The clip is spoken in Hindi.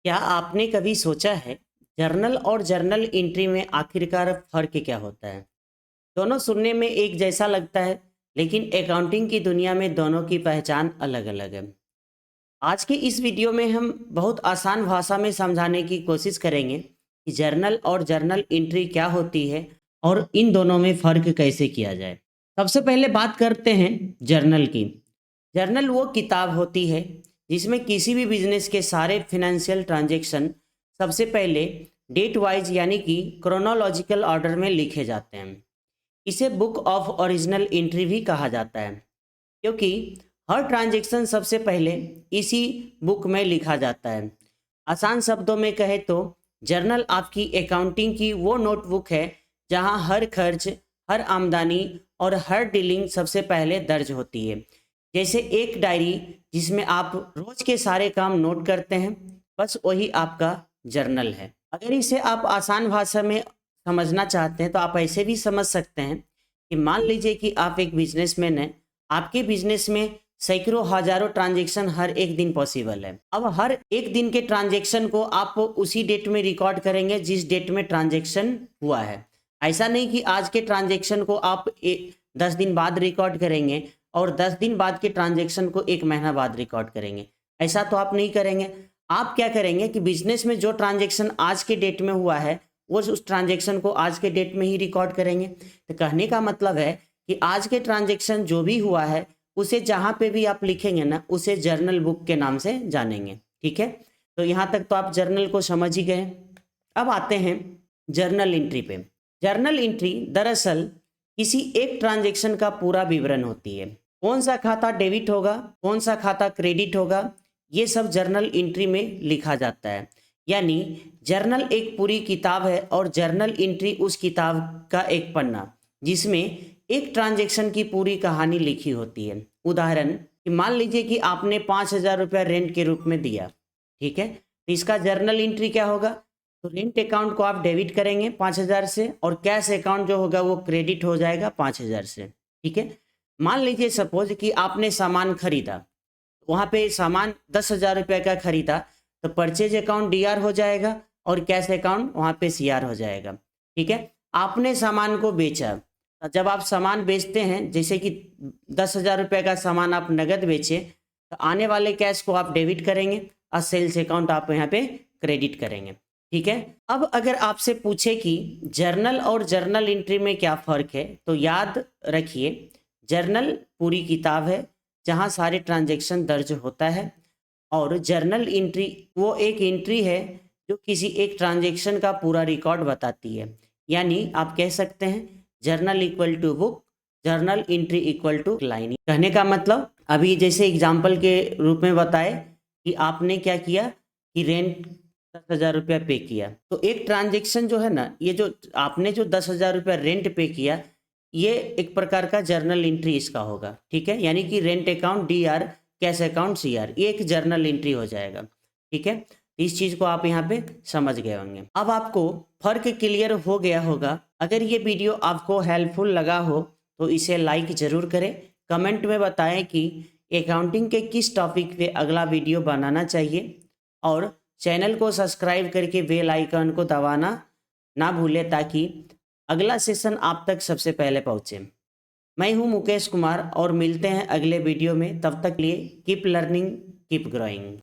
क्या आपने कभी सोचा है जर्नल और जर्नल एंट्री में आखिरकार फर्क क्या होता है? दोनों सुनने में एक जैसा लगता है, लेकिन अकाउंटिंग की दुनिया में दोनों की पहचान अलग-अलग है। आज के इस वीडियो में हम बहुत आसान भाषा में समझाने की कोशिश करेंगे कि जर्नल और जर्नल एंट्री क्या होती है और इन दोनों में फ़र्क कैसे किया जाए। सबसे पहले बात करते हैं जर्नल की। जर्नल वो किताब होती है जिसमें किसी भी बिजनेस के सारे फिनेंशियल ट्रांजैक्शन सबसे पहले डेट वाइज यानी कि क्रोनोलॉजिकल ऑर्डर में लिखे जाते हैं। इसे बुक ऑफ ओरिजिनल एंट्री भी कहा जाता है, क्योंकि हर ट्रांजैक्शन सबसे पहले इसी बुक में लिखा जाता है। आसान शब्दों में कहे तो जर्नल आपकी अकाउंटिंग की वो नोटबुक है जहां हर खर्च, हर आमदनी और हर डीलिंग सबसे पहले दर्ज होती है। जैसे एक डायरी जिसमें आप रोज के सारे काम नोट करते हैं, बस वही आपका जर्नल है। अगर इसे आप आसान भाषा में समझना चाहते हैं तो आप ऐसे भी समझ सकते हैं कि मान लीजिए कि आप एक बिजनेसमैन हैं। आपके बिजनेस में सैकड़ों हजारों ट्रांजैक्शन हर एक दिन पॉसिबल है। अब हर एक दिन के ट्रांजैक्शन को आप उसी डेट में रिकॉर्ड करेंगे जिस डेट में ट्रांजैक्शन हुआ है। ऐसा नहीं कि आज के ट्रांजैक्शन को आप 10 दिन बाद रिकॉर्ड करेंगे और 10 दिन बाद के ट्रांजैक्शन को 1 महीना बाद रिकॉर्ड करेंगे। ऐसा तो आप नहीं करेंगे। आप क्या करेंगे कि बिजनेस में जो ट्रांजैक्शन आज के डेट में हुआ है वो उस ट्रांजैक्शन को आज के डेट में ही रिकॉर्ड करेंगे। तो कहने का मतलब है कि आज के ट्रांजैक्शन जो भी हुआ है उसे जहाँ पे भी आप लिखेंगे ना, उसे जर्नल बुक के नाम से जानेंगे। ठीक है, तो यहाँ तक तो आप जर्नल को समझ ही गए। अब आते हैं जर्नल एंट्री पे। जर्नल एंट्री दरअसल किसी एक ट्रांजैक्शन का पूरा विवरण होती है। कौन सा खाता डेबिट होगा, कौन सा खाता क्रेडिट होगा, ये सब जर्नल एंट्री में लिखा जाता है। यानी जर्नल एक पूरी किताब है और जर्नल एंट्री उस किताब का एक पन्ना जिसमें एक ट्रांजैक्शन की पूरी कहानी लिखी होती है। उदाहरण कि मान लीजिए कि आपने 5,000 रुपया रेंट के रूप में दिया। ठीक है, तो इसका जर्नल एंट्री क्या होगा? तो रेंट अकाउंट को आप डेबिट करेंगे 5,000 से और कैश अकाउंट जो होगा वो क्रेडिट हो जाएगा 5,000 से। ठीक है, मान लीजिए सपोज कि आपने सामान खरीदा, वहाँ पे सामान 10,000 रुपये का खरीदा, तो परचेज अकाउंट डीआर हो जाएगा और कैश अकाउंट वहाँ पे सीआर हो जाएगा। ठीक है, आपने सामान को बेचा। जब आप सामान बेचते हैं, जैसे कि 10,000 रुपये का सामान आप नगद बेचे, तो आने वाले कैश को आप डेबिट करेंगे और सेल्स अकाउंट आप यहाँ पे क्रेडिट करेंगे। ठीक है, अब अगर आपसे पूछे कि जर्नल और जर्नल एंट्री में क्या फ़र्क है, तो याद रखिए जर्नल पूरी किताब है जहाँ सारे ट्रांजैक्शन दर्ज होता है और जर्नल एंट्री वो एक एंट्री है जो किसी एक ट्रांजैक्शन का पूरा रिकॉर्ड बताती है। यानी आप कह सकते हैं journal equal to book, journal entry equal to line. कहने का मतलब अभी जैसे एग्जाम्पल के रूप में बताए कि आपने क्या किया कि रेंट 10,000 रुपया पे किया, तो एक ट्रांजैक्शन जो है ना, ये जो आपने जो 10,000 रुपया रेंट पे किया, ये एक प्रकार का जर्नल एंट्री इसका होगा। ठीक है, यानी कि rent account D R, cash account C R, ये एक जर्नल एंट्री हो जाएगा। ठीक है, इस चीज़ को आप यहाँ पे समझ गए होंगे। अब आपको फर्क क्लियर हो गया होगा। अगर ये वीडियो आपको हेल्पफुल लगा हो तो इसे लाइक ज़रूर करें। कमेंट में बताएं कि अकाउंटिंग के किस टॉपिक पे अगला वीडियो बनाना चाहिए और चैनल को सब्सक्राइब करके बेल आइकन को दबाना ना भूलें ताकि अगला सेशन आप तक सबसे पहले पहुँचे। मैं हूँ मुकेश कुमार और मिलते हैं अगले वीडियो में। तब तक लिए कीप लर्निंग, कीप ग्रोइंग।